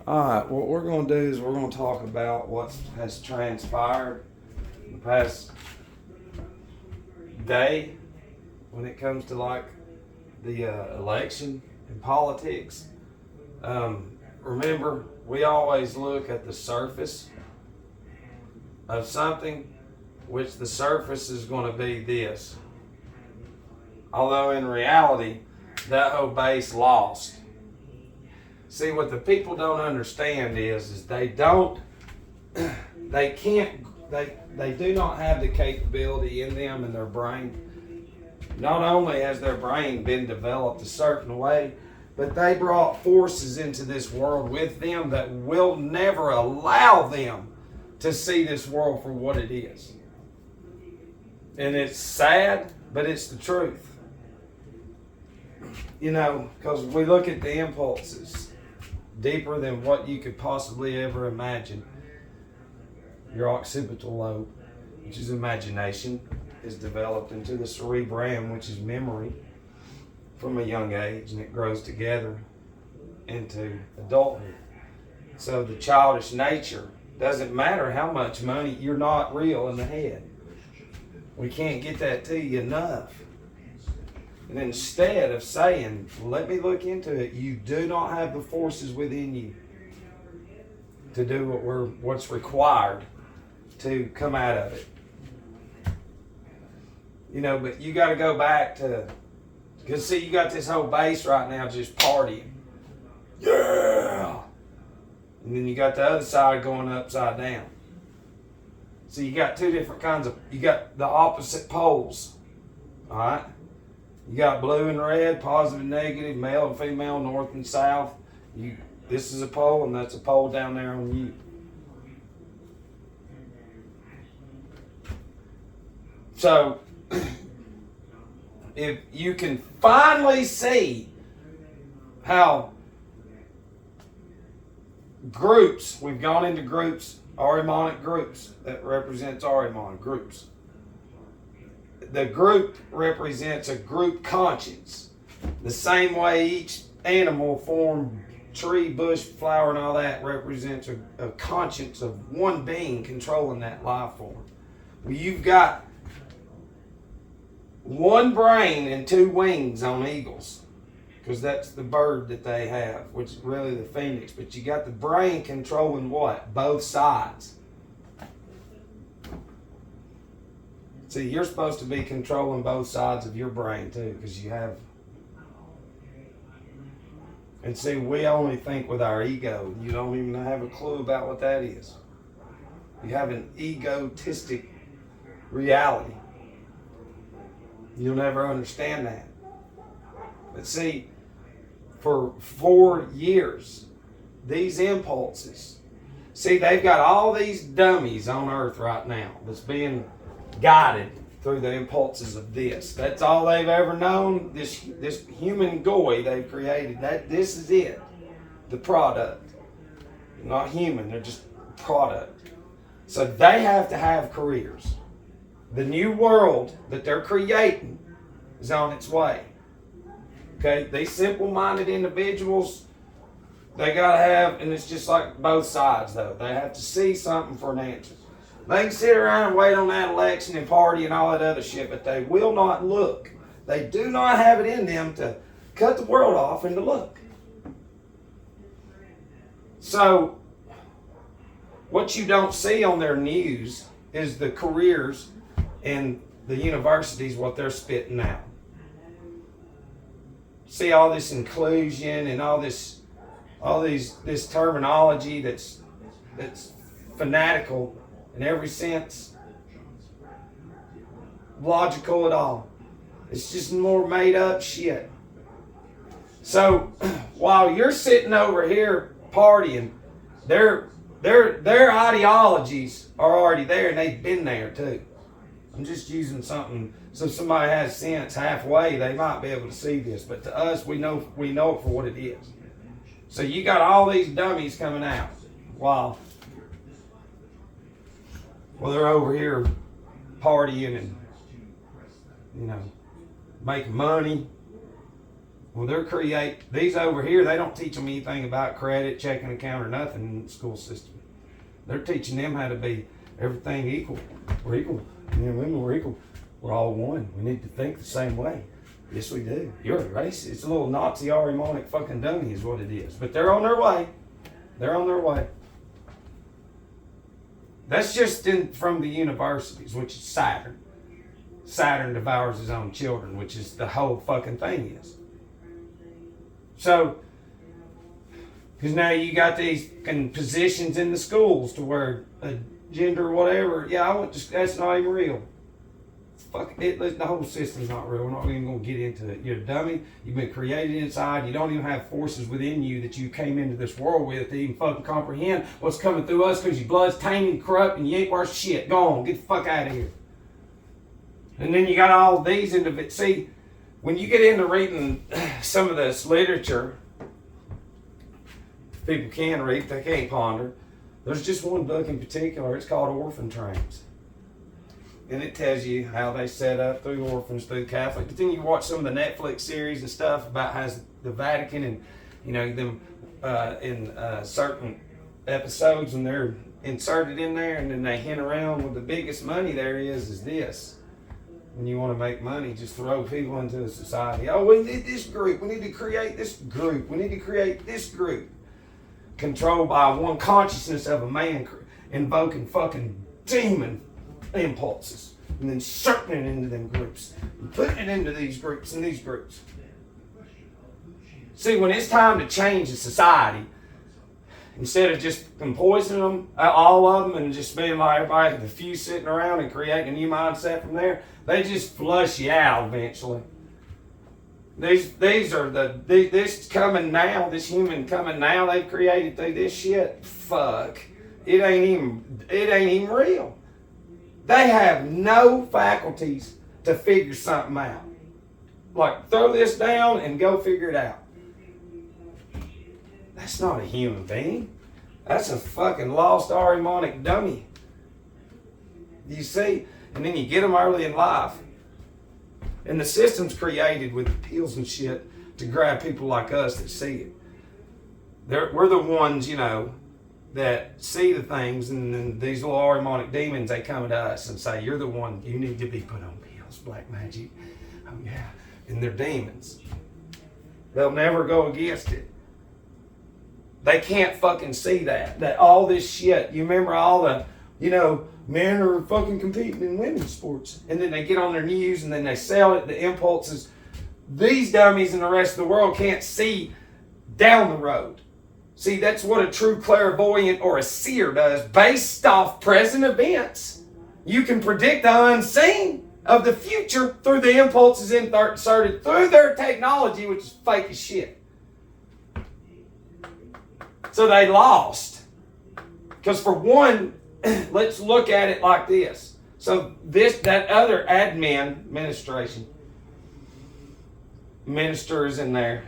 All right, what we're going to do is we're going to talk about what has transpired the past day when it comes to like the election and politics. Remember, we always look at the surface of something, which the surface is going to be this. Although in reality, that whole base lost. See, what the people don't understand is they do not have the capability in them and their brain. Not only has their brain been developed a certain way, but they brought forces into this world with them that will never allow them to see this world for what it is. And it's sad, but it's the truth. You know, because we look at the impulses deeper than what you could possibly ever imagine. Your occipital lobe, which is imagination, is developed into the cerebrum, which is memory, from a young age, and it grows together into adulthood. So the childish nature doesn't matter how much money, you're not real in the head. We can't get that to you enough. And instead of saying, let me look into it, you do not have the forces within you to do what's required to come out of it. You know, but you got to go back to, because see, you got this whole base right now just partying. Yeah! And then you got the other side going upside down. So you got two different kinds of, you got the opposite poles. All right? You got blue and red, positive and negative, male and female, north and south. This is a pole, and that's a pole down there on you. So, if you can finally see how groups, we've gone into groups, Ahrimanic groups, that represents Ahriman groups. The group represents a group conscience. The same way each animal form, tree, bush, flower, and all that represents a conscience of one being controlling that life form. Well, you've got one brain and two wings on eagles, because that's the bird that they have, which is really the phoenix. But you got the brain controlling what? Both sides. See, you're supposed to be controlling both sides of your brain too, because you have. And see, we only think with our ego. You don't even have a clue about what that is. You have an egotistic reality. You'll never understand that. But see, for 4 years, these impulses, see, they've got all these dummies on earth right now that's being guided through the impulses of this. That's all they've ever known. This human goy they've created. This is it. The product. Not human, they're just product. So they have to have careers. The new world that they're creating is on its way. Okay, these simple-minded individuals, they gotta have, and it's just like both sides though. They have to see something for an answer. They can sit around and wait on that election and party and all that other shit, but they will not look. They do not have it in them to cut the world off and to look. So, what you don't see on their news is the careers and the universities, what they're spitting out. See all this inclusion and this terminology that's fanatical in every sense, logical at all. It's just more made up shit. So while you're sitting over here partying, their ideologies are already there, and they've been there too. I'm just using something so if somebody has sense halfway, they might be able to see this. But to us, we know it for what it is. So you got all these dummies coming out while they're over here partying and making money Well, these over here, they don't teach them anything about credit, checking account, or nothing in the school system. They're teaching them how to be everything equal. We're equal. Men and women, we're equal. We're all one. We need to think the same way. Yes, we do. You're a racist. It's a little Nazi Ahrimanic fucking dummy is what it is. But they're on their way. They're on their way. That's just from the universities, which is Saturn. Saturn devours his own children, which is the whole fucking thing is. So, because now you got these positions in the schools to where a gender whatever, that's not even real. Fuck it, the whole system's not real. We're not even going to get into it. You're a dummy. You've been created inside. You don't even have forces within you that you came into this world with to even fucking comprehend what's coming through us because your blood's tainted and corrupt and you ain't worth shit. Go on, get the fuck out of here. And then you got all these individuals. See, when you get into reading some of this literature, people can read, they can't ponder. There's just one book in particular. It's called Orphan Trains. And it tells you how they set up through orphans, through Catholic. But then you watch some of the Netflix series and stuff about how the Vatican and, them in certain episodes, and they're inserted in there, and then they hint around with the biggest money there is this. When you want to make money, just throw people into a society. Oh, we need this group. We need to create this group. We need to create this group. Controlled by one consciousness of a man invoking fucking demon impulses. And then inserting it into them groups. And putting it into these groups and these groups. See, when it's time to change the society, instead of just poisoning them, all of them, and just being like everybody, the few sitting around and creating a new mindset from there, they just flush you out eventually. These are this coming now, this human coming now they've created through this shit. Fuck. It ain't even real. They have no faculties to figure something out. Like, throw this down and go figure it out. That's not a human being. That's a fucking lost Ahrimanic dummy. You see? And then you get them early in life. And the system's created with appeals and shit to grab people like us that see it. We're the ones, that see the things, and then these little Ahrimanic demons, they come to us and say, you're the one, you need to be put on pills, black magic. Oh yeah. And they're demons. They'll never go against it. They can't fucking see that all this shit, you remember all the, men are fucking competing in women's sports. And then they get on their news and then they sell it, the impulses. These dummies and the rest of the world can't see down the road. See, that's what a true clairvoyant or a seer does. Based off present events, you can predict the unseen of the future through the impulses inserted through their technology, which is fake as shit. So they lost. Because for one, let's look at it like this. So that other administration, ministers in there,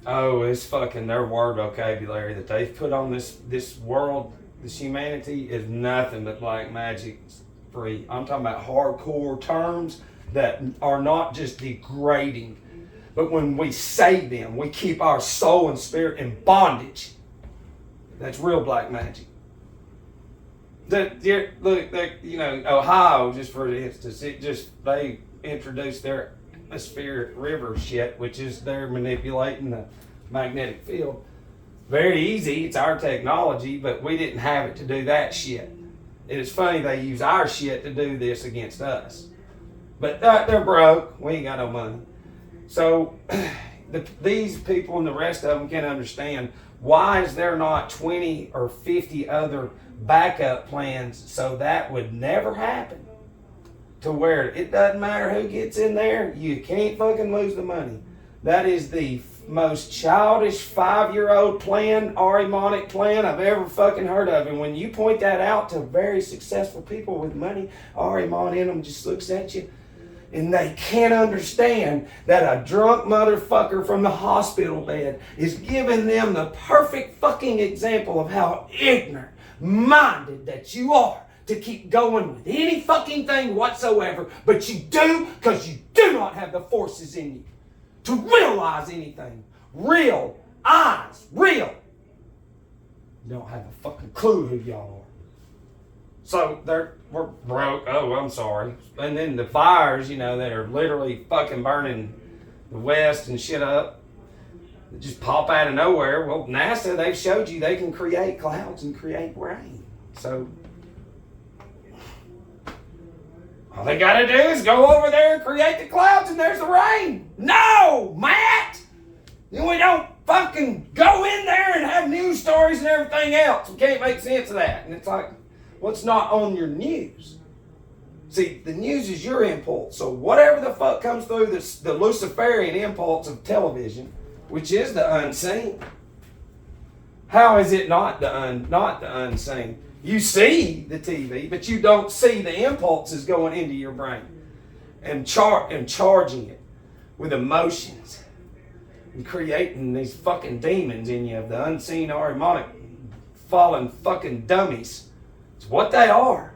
it's fucking their word vocabulary that they've put on this world, this humanity is nothing but black magic free. I'm talking about hardcore terms that are not just degrading, but when we say them, we keep our soul and spirit in bondage. That's real black magic. Ohio, just for instance, they introduced their atmospheric river shit, which is they're manipulating the magnetic field. Very easy, it's our technology, but we didn't have it to do that shit. It's funny they use our shit to do this against us. But they're broke, we ain't got no money. So these people and the rest of them can't understand, why is there not 20 or 50 other backup plans so that would never happen? To where it doesn't matter who gets in there, you can't fucking lose the money. That is the most childish 5-year-old plan, Ahrimanic plan I've ever fucking heard of. And when you point that out to very successful people with money, Ahriman in them just looks at you and they can't understand that a drunk motherfucker from the hospital bed is giving them the perfect fucking example of how ignorant minded that you are to keep going with any fucking thing whatsoever, but you do because you do not have the forces in you. to realize anything. Real eyes, real. You don't have a fucking clue who y'all are. So we're broke. Oh, I'm sorry. And then the fires, that are literally fucking burning the West and shit up, that just pop out of nowhere. Well, NASA, they've showed you they can create clouds and create rain. So all they gotta do is go over there and create the clouds and there's the rain. No, Matt! Then we don't fucking go in there and have news stories and everything else. We can't make sense of that. And it's like, what's not on your news? See, the news is your impulse. So whatever the fuck comes through the Luciferian impulse of television, which is the unseen, how is it not the unseen? You see the TV, but you don't see the impulses going into your brain and charging it with emotions and creating these fucking demons in you of the unseen demonic fallen fucking dummies. It's what they are.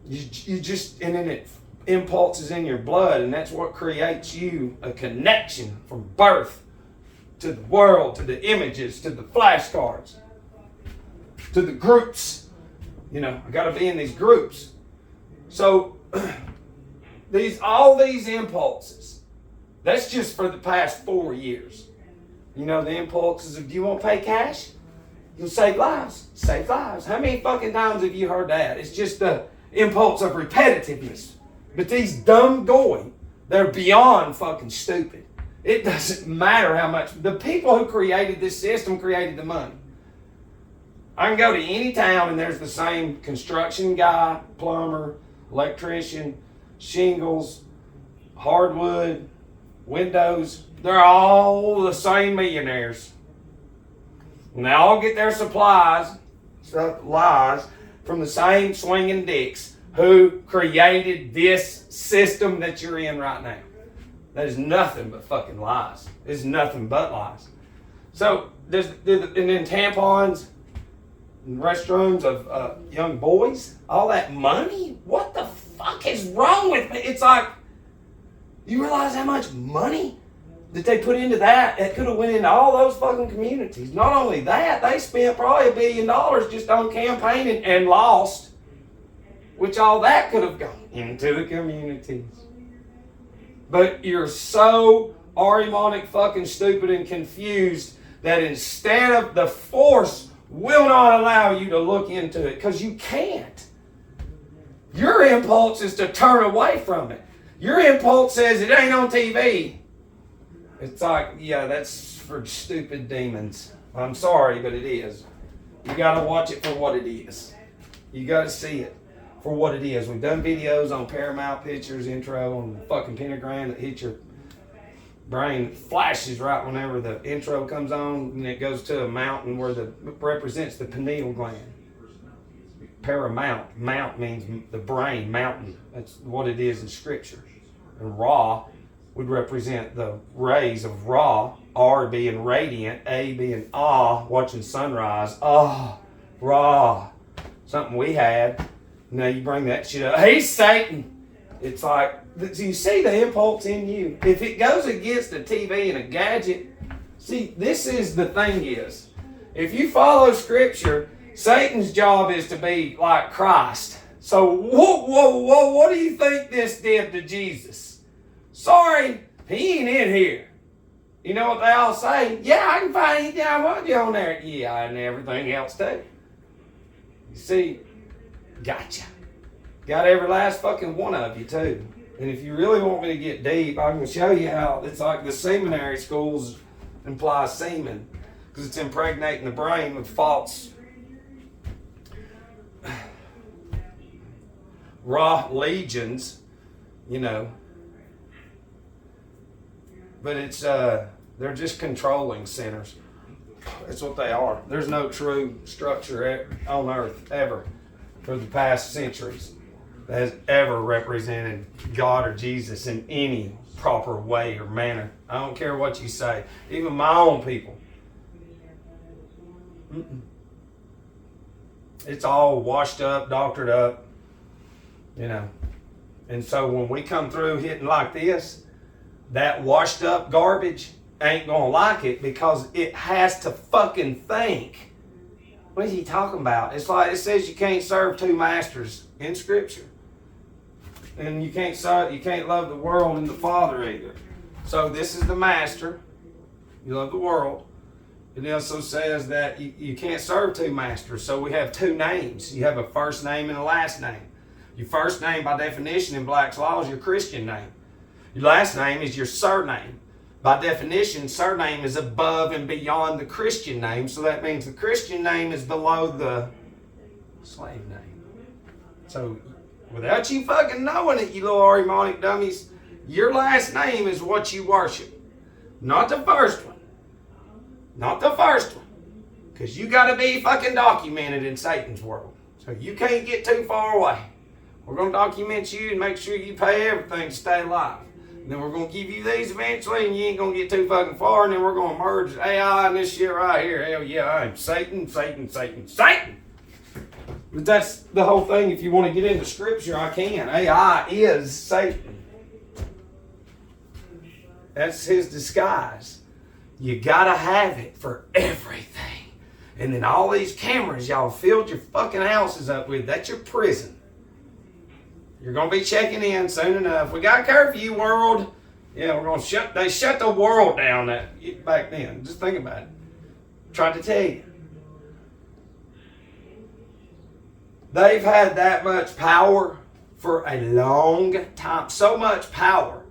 You just, and then it impulses in your blood, and that's what creates you a connection from birth to the world, to the images, to the flashcards, to the groups. I gotta be in these groups. So all these impulses, that's just for the past 4 years. The impulses of, do you want to pay cash? You'll save lives. Save lives. How many fucking times have you heard that? It's just the impulse of repetitiveness. But these dumb going, they're beyond fucking stupid. It doesn't matter how much. The people who created this system created the money. I can go to any town and there's the same construction guy, plumber, electrician, shingles, hardwood, windows. They're all the same millionaires. And they all get their supplies from the same swinging dicks who created this system that you're in right now. That is nothing but fucking lies. It's nothing but lies. So, and then tampons and restrooms of young boys, all that money? What the fuck is wrong with me? It's like, you realize how much money that they put into that? That could have went into all those fucking communities. Not only that, they spent probably $1 billion just on campaigning and lost, which all that could have gone into the communities. But you're so Arimonic fucking stupid and confused that instead of the force will not allow you to look into it, because you can't. Your impulse is to turn away from it. Your impulse says it ain't on TV. It's like, yeah, that's for stupid demons. I'm sorry, but it is. You gotta watch it for what it is. You gotta see it for what it is. We've done videos on Paramount Pictures intro on the fucking pentagram that hits your brain. It flashes right whenever the intro comes on, and it goes to a mountain where represents the pineal gland. Paramount, mount means the brain, mountain. That's what it is in scripture. And Ra would represent the rays of Ra, R being radiant, A being watching sunrise. Ra. Something we had. Now you bring that shit up. Hey, Satan! It's like, you see the impulse in you. If it goes against a TV and a gadget, see, this is the thing is, if you follow scripture, Satan's job is to be like Christ. So what do you think this did to Jesus? Sorry, he ain't in here. You know what they all say? Yeah, I can find anything I want you on there. Yeah, and everything else too. You see, gotcha. Got every last fucking one of you too. And if you really want me to get deep, I can show you how it's like the seminary schools imply semen, because it's impregnating the brain with false raw legions, but it's they're just controlling centers. That's what they are. There's no true structure on earth ever for the past centuries that has ever represented God or Jesus in any proper way or manner. I don't care what you say. Even my own people. It's all washed up, doctored up, And so when we come through hitting like this, that washed up garbage ain't gonna like it because it has to fucking think. What is he talking about? It's like it says you can't serve two masters in Scripture. And you can't love the world and the Father either. So this is the master. You love the world. It also says that you can't serve two masters. So we have two names. You have a first name and a last name. Your first name, by definition, in Black's Law is your Christian name. Your last name is your surname. By definition, surname is above and beyond the Christian name. So that means the Christian name is below the slave name. So without you fucking knowing it, you little Aramonic dummies, your last name is what you worship. Not the first one. Not the first one. Because you got to be fucking documented in Satan's world. So you can't get too far away. We're going to document you and make sure you pay everything to stay alive. And then we're going to give you these eventually and you ain't going to get too fucking far. And then we're going to merge AI and this shit right here. Hell yeah, I am Satan, Satan, Satan, Satan. But that's the whole thing. If you want to get into Scripture, I can. AI is Satan. That's his disguise. You gotta have it for everything. And then all these cameras y'all filled your fucking houses up with, that's your prison. You're gonna be checking in soon enough. We got curfew, world. Yeah, we're gonna they shut the world down back then. Just think about it. Tried to tell you. They've had that much power for a long time. So much power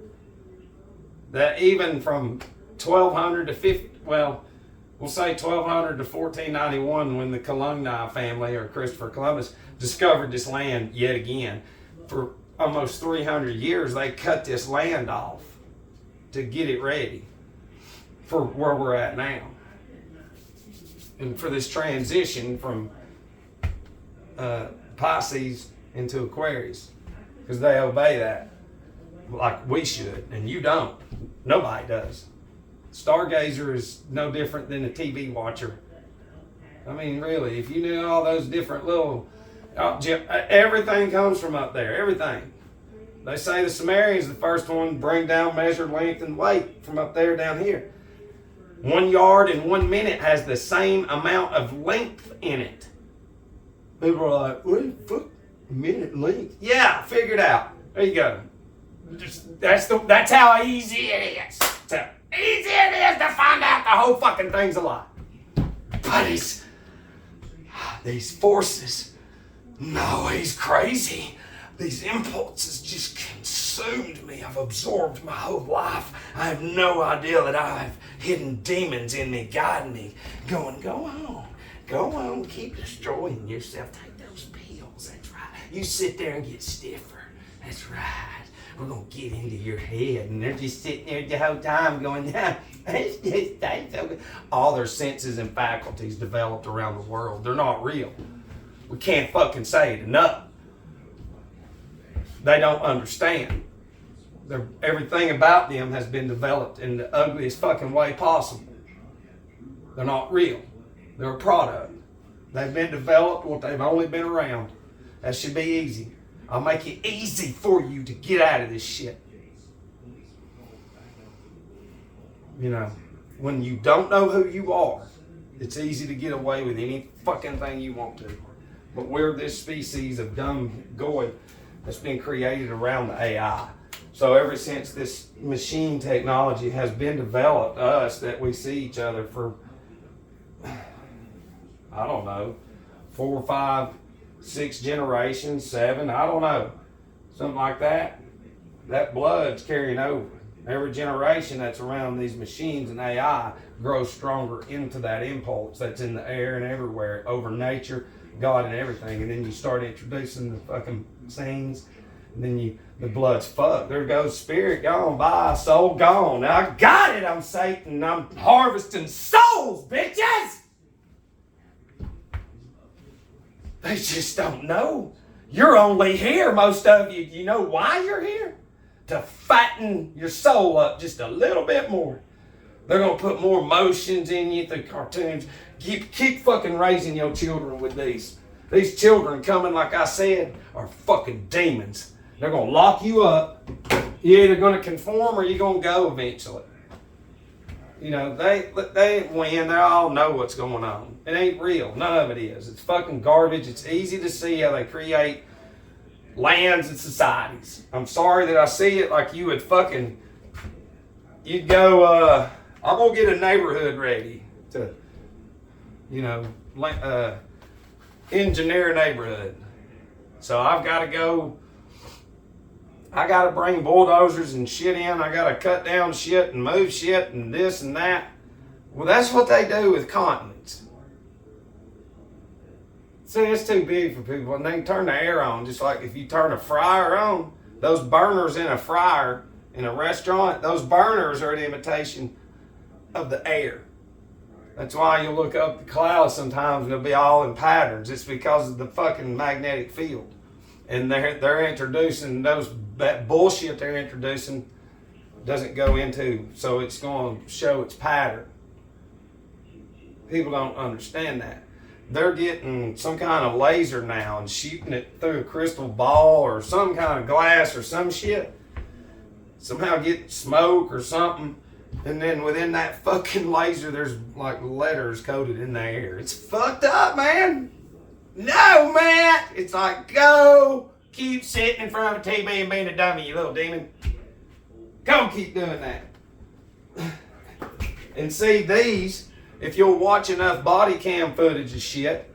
that even from 1200 to we'll say 1200 to 1491 when the Columni family or Christopher Columbus discovered this land yet again. For almost 300 years, they cut this land off to get it ready for where we're at now. And for this transition from Pisces into Aquarius, because they obey that like we should, and you don't. Nobody does. Stargazer is no different than a TV watcher. I mean, really, if you knew all those different little, everything comes from up there, everything. They say the Sumerians, the first one, bring down measured length and weight from up there down here. 1 yard in 1 minute has the same amount of length in it. People are like, what the fuck? Minute length? Yeah, figure it out. There you go. That's how easy it is. That's how easy it is to find out the whole fucking thing's a lie. But these forces, no, he's crazy. These impulses just consumed me. I've absorbed my whole life. I have no idea that I have hidden demons in me guiding me. Going, go on, keep destroying yourself. Take those pills, that's right. You sit there and get stiffer, that's right. We're going to get into your head. And they're just sitting there the whole time going, it's just tastes so good. All their senses and faculties developed around the world. They're not real. We can't fucking say it enough. They don't understand. Everything about them has been developed in the ugliest fucking way possible. They're not real. They're a product. They've been developed, they've only been around. That should be easy. I'll make it easy for you to get out of this shit. You know, when you don't know who you are, it's easy to get away with any fucking thing you want to. But we're this species of dumb goy that's been created around the AI. So ever since this machine technology has been developed, that we see each other for, I don't know, 4, 5, 6 generations, 7, I don't know, something like that. That blood's carrying over. Every generation that's around these machines and AI grows stronger into that impulse that's in the air and everywhere, over nature, God and everything. And then you start introducing the fucking scenes, and then the blood's fucked. There goes spirit gone, bye, soul gone. Now I got it, I'm Satan, I'm harvesting souls, bitches! They just don't know. You're only here, most of you. You know why you're here? To fatten your soul up just a little bit more. They're going to put more emotions in you through cartoons. Keep fucking raising your children with these. These children coming, like I said, are fucking demons. They're going to lock you up You're either going to conform or you're going to go eventually. You know, they win. They all know what's going on. It ain't real. None of it is. It's fucking garbage. It's easy to see how they create lands and societies. I'm sorry that I see it like you would fucking, you'd go, I'm going to get a neighborhood ready to, you know, engineer a neighborhood. So I've got to go, I got to bring bulldozers and shit in. I got to cut down shit and move shit and this and that. Well, that's what they do with continents. See, it's too big for people. And they can turn the air on, just like if you turn a fryer on, those burners in a fryer in a restaurant, those burners are an imitation of the air. That's why you look up the clouds sometimes and they'll be all in patterns. It's because of the fucking magnetic field. And they're introducing that bullshit they're introducing doesn't go into, so it's going to show its pattern. People don't understand that. They're getting some kind of laser now and shooting it through a crystal ball or some kind of glass or some shit. Somehow get smoke or something. And then within that fucking laser, there's like letters coded in the air. It's fucked up, man. No, Matt. It's like, go keep sitting in front of a TV and being a dummy, you little demon. Go keep doing that. And see, these, if you'll watch enough body cam footage of shit,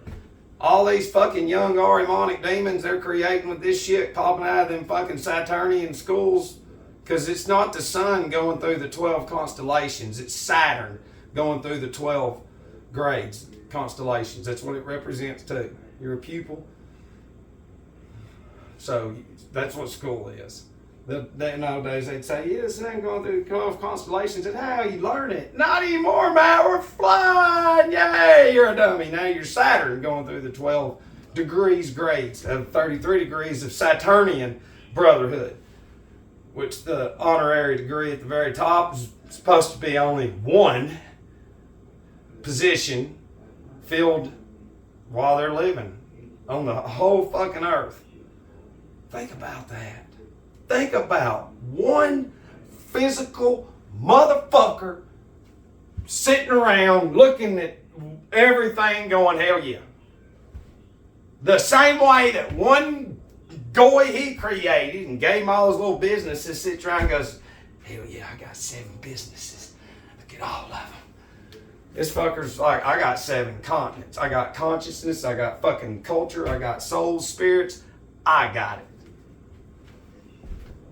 all these fucking young Ahrimanic demons they're creating with this shit popping out of them fucking Saturnian schools. Because it's not the sun going through the 12 constellations. It's Saturn going through the 12 grades, constellations. That's what it represents too. You're a pupil. So that's what school is. Nowadays they'd say, yes, I'm going through the 12 constellations. And how you learn it? Not anymore, Matt. We're flying. Yay, you're a dummy. Now you're Saturn going through the 12 degrees grades of 33 degrees of Saturnian brotherhood. Which the honorary degree at the very top is supposed to be only one position filled while they're living on the whole fucking earth. Think about that. Think about one physical motherfucker sitting around looking at everything going, hell yeah. The same way that one goy he created and gave him all his little businesses, sits around and goes, hell yeah, I got 7 businesses. Look at all of them. This fucker's like, I got 7 continents. I got consciousness, I got fucking culture, I got souls, spirits. I got it.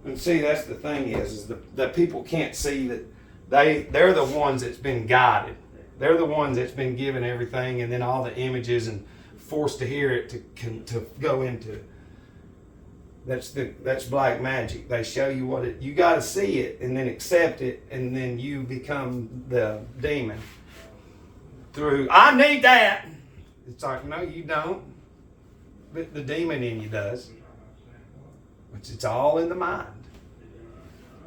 And see, that's the thing is that people can't see that they're the ones that's been guided. They're the ones that's been given everything and then all the images and forced to hear it to go into it. That's black magic. They show you what it, you got to see it and then accept it, and then you become the demon through, I need that. It's like, no, you don't. But the demon in you does. Which it's all in the mind.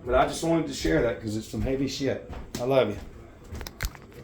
But I just wanted to share that because it's some heavy shit. I love you.